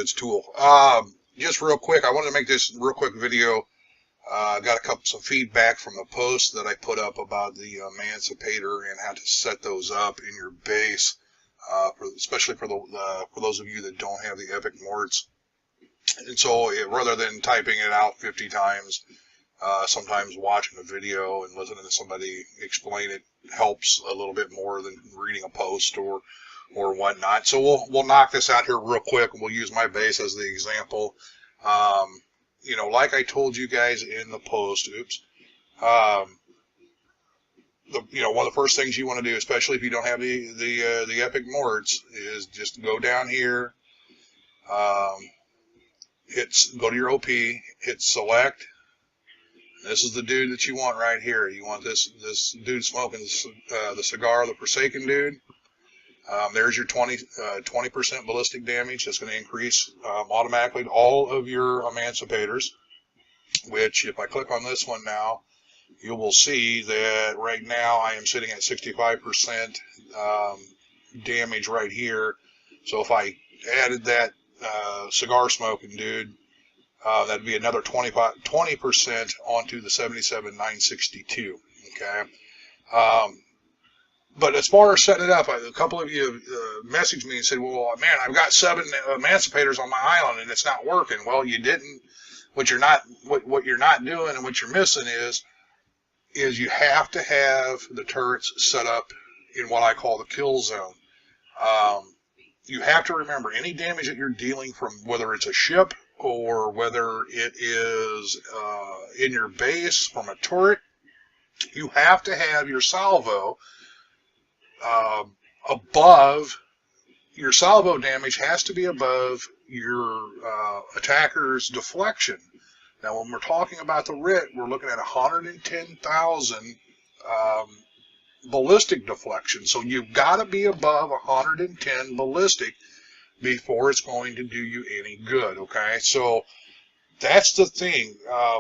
goods tool. Just real quick, I wanted to make this real quick video. Got some feedback from the post that I put up about the emancipator and how to set those up in your base, especially for those of you that don't have the Epic Morts. And so rather than typing it out 50 times, sometimes watching a video and listening to somebody explain it helps a little bit more than reading a post or whatnot. So we'll knock this out here real quick, and we'll use my base as the example. Like I told you guys in the post, one of the first things you want to do, especially if you don't have the Epic Morts, is just go down here, go to your OP, hit select. This is the dude that you want right here. You want this dude smoking the cigar, the Forsaken dude. There's your 20% ballistic damage. That's going to increase automatically to all of your emancipators, which if I click on this one now, you will see that right now I am sitting at 65% damage right here. So if I added that cigar smoking dude, that'd be another 20% onto the 77,962. Okay. But as far as setting it up, a couple of you messaged me and said, well, man, I've got 7 emancipators on my island and it's not working. Well, you didn't. What you're not doing and what you're missing is you have to have the turrets set up in what I call the kill zone. You have to remember any damage that you're dealing from, whether it's a ship or whether it is in your base from a turret, you have to have your salvo above. Your salvo damage has to be above your attacker's deflection. Now, when we're talking about the RIT, we're looking at 110,000 ballistic deflection. So you've got to be above 110 ballistic before it's going to do you any good. Okay, so that's the thing.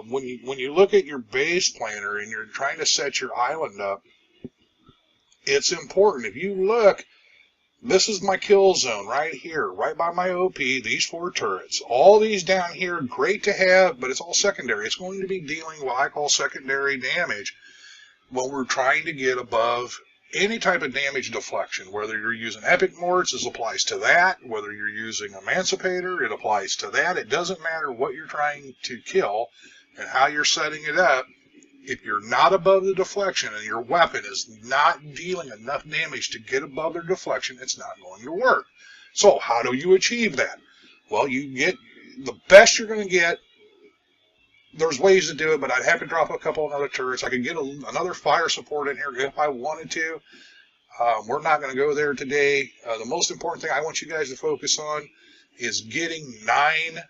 When you look at your base planner and you're trying to set your island up, it's important. If you look, this is my kill zone right here, right by my OP, these 4 turrets. All these down here, great to have, but it's all secondary. It's going to be dealing what I call secondary damage when we're trying to get above any type of damage deflection. Whether you're using Epic Morts, this applies to that. Whether you're using Emancipator, it applies to that. It doesn't matter what you're trying to kill and how you're setting it up. If you're not above the deflection and your weapon is not dealing enough damage to get above their deflection, it's not going to work. So how do you achieve that? Well, you get the best you're going to get. There's ways to do it, but I'd have to drop a couple of other turrets. I could get another fire support in here if I wanted to. We're not going to go there today. The most important thing I want you guys to focus on is getting 9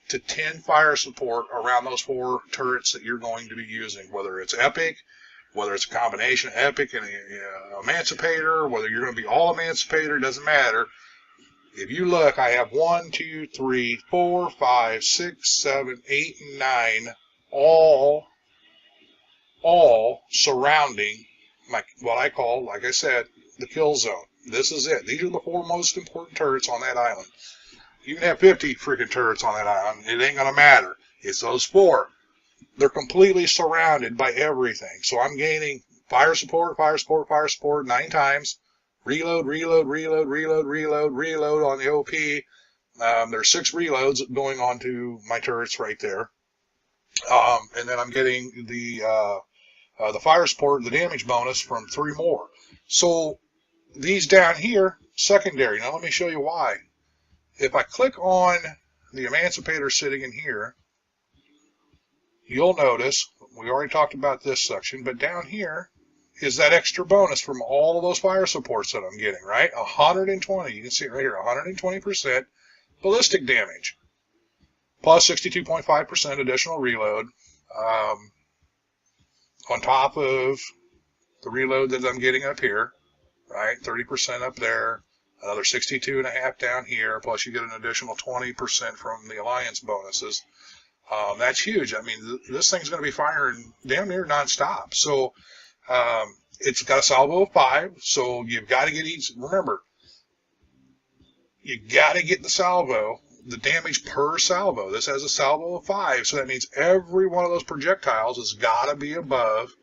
to 10 fire support around those 4 turrets that you're going to be using, whether it's Epic, whether it's a combination of Epic and Emancipator, whether you're going to be all Emancipator, doesn't matter. If you look, I have 1, 2, 3, 4, 5, 6, 7, 8, and 9, all surrounding what I call, like I said, the kill zone. This is it. These are the 4 most important turrets on that island. You can have 50 freaking turrets on that island. It ain't going to matter. It's those 4. They're completely surrounded by everything. So I'm gaining fire support, 9 times. Reload on the OP. There's 6 reloads going on to my turrets right there. And then I'm getting the fire support, the damage bonus from 3 more. So these down here, secondary. Now let me show you why. If I click on the Emancipator sitting in here, you'll notice, we already talked about this section, but down here is that extra bonus from all of those fire supports that I'm getting, right? 120, you can see it right here, 120% ballistic damage, plus 62.5% additional reload, on top of the reload that I'm getting up here, right? 30% up there. Another 62.5 down here, plus you get an additional 20% from the alliance bonuses. That's huge. I mean, this thing's going to be firing damn near nonstop. So it's got a salvo of 5. So you've got to get each. Remember, you got to get the salvo the damage per salvo. This has a salvo of 5, so that means every one of those projectiles has got to be above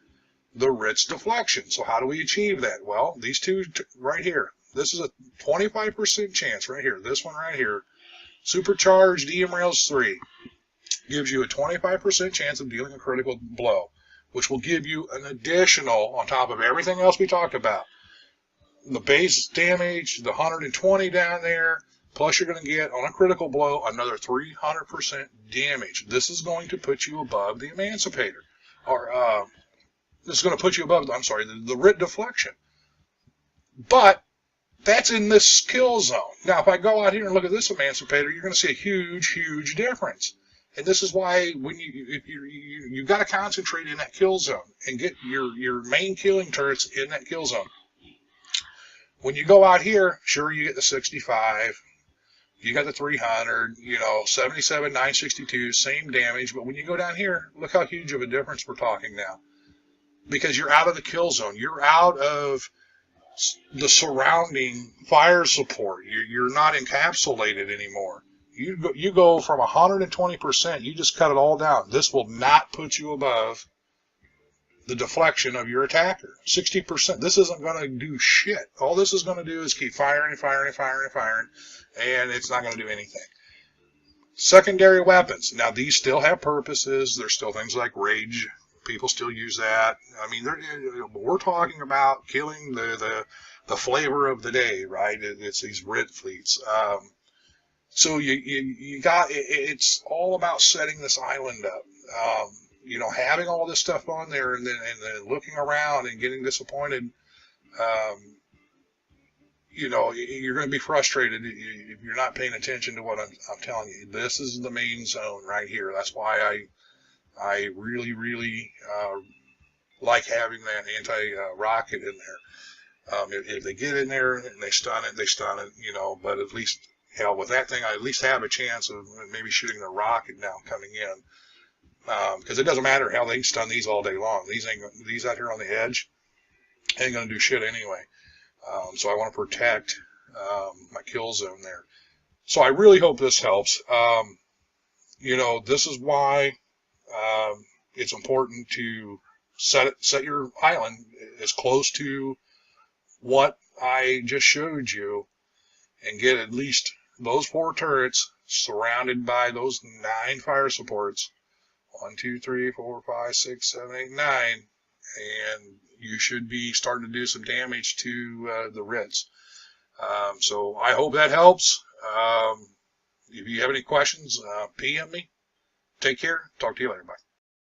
the Ritz deflection. So how do we achieve that? Well, these two right here. This is a 25% chance right here. This one right here. Supercharged EM Rails 3 gives you a 25% chance of dealing a critical blow, which will give you an additional, on top of everything else we talked about, the base damage, the 120 down there, plus you're going to get, on a critical blow, another 300% damage. This is going to put you above the Emancipator. Or, this is going to put you above, I'm sorry, the Rit deflection. But that's in this kill zone. Now, if I go out here and look at this Emancipator, you're going to see a huge, huge difference. And this is why when you got to concentrate in that kill zone and get your main killing turrets in that kill zone. When you go out here, sure, you get the 65, you got the 300, 77, 962, same damage. But when you go down here, look how huge of a difference we're talking now. Because you're out of the kill zone. You're out of the surrounding fire support. You're not encapsulated anymore. You go from 120%, you just cut it all down. This will not put you above the deflection of your attacker. 60%. This isn't going to do shit. All this is going to do is keep firing and firing and firing and firing, and it's not going to do anything. Secondary weapons. Now, these still have purposes. There's still things like rage. People still use that. I mean, we're talking about killing the flavor of the day, right? It's these Rit fleets. So you got, it's all about setting this island up. Having all this stuff on there and then looking around and getting disappointed. You're going to be frustrated if you're not paying attention to what I'm telling you. This is the main zone right here. That's why I really, really like having that anti-rocket in there. If they get in there and they stun it, but at least, hell, with that thing, I at least have a chance of maybe shooting the rocket down coming in. Because it doesn't matter how they can stun these all day long. These out here on the edge ain't going to do shit anyway. So I want to protect my kill zone there. So I really hope this helps. This is why it's important to set your island as close to what I just showed you and get at least those 4 turrets surrounded by those 9 fire supports. 1, 2, 3, 4, 5, 6, 7, 8, 9, and you should be starting to do some damage to the Ritz. So I hope that helps. If you have any questions, PM me. Take care. Talk to you later. Bye.